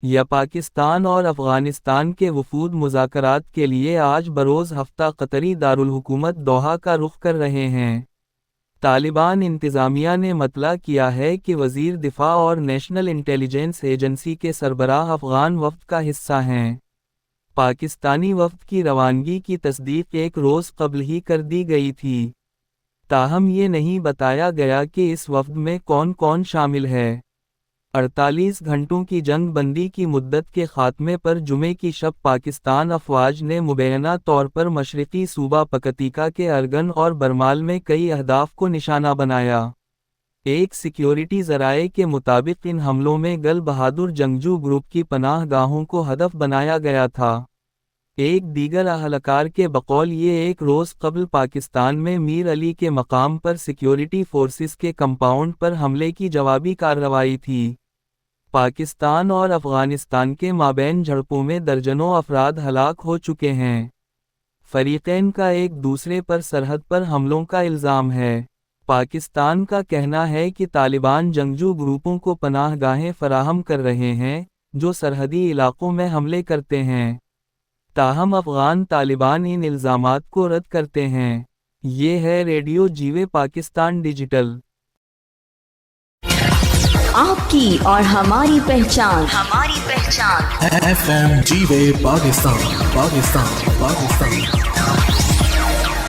یا پاکستان اور افغانستان کے وفود مذاکرات کے لیے آج بروز ہفتہ قطری دارالحکومت دوحہ کا رخ کر رہے ہیں۔ طالبان انتظامیہ نے مطلع کیا ہے کہ وزیر دفاع اور نیشنل انٹیلیجنس ایجنسی کے سربراہ افغان وفد کا حصہ ہیں۔ پاکستانی وفد کی روانگی کی تصدیق ایک روز قبل ہی کر دی گئی تھی، تاہم یہ نہیں بتایا گیا کہ اس وفد میں کون کون شامل ہے۔ 48 گھنٹوں کی جنگ بندی کی مدت کے خاتمے پر جمعے کی شب پاکستان افواج نے مبینہ طور پر مشرقی صوبہ پکتیکا کے ارگن اور برمال میں کئی اہداف کو نشانہ بنایا۔ ایک سیکیورٹی ذرائع کے مطابق ان حملوں میں گل بہادر جنگجو گروپ کی پناہ گاہوں کو ہدف بنایا گیا تھا۔ ایک دیگر اہلکار کے بقول یہ ایک روز قبل پاکستان میں میر علی کے مقام پر سیکیورٹی فورسز کے کمپاؤنڈ پر حملے کی جوابی کارروائی تھی۔ پاکستان اور افغانستان کے مابین جھڑپوں میں درجنوں افراد ہلاک ہو چکے ہیں۔ فریقین کا ایک دوسرے پر سرحد پر حملوں کا الزام ہے۔ پاکستان کا کہنا ہے کہ طالبان جنگجو گروپوں کو پناہ گاہیں فراہم کر رہے ہیں، جو سرحدی علاقوں میں حملے کرتے ہیں۔ تاہم افغان طالبان ان الزامات کو رد کرتے ہیں۔ یہ ہے ریڈیو جیوے پاکستان ڈیجیٹل۔ آپ کی اور ہماری پہچان FM جیوے پاکستان۔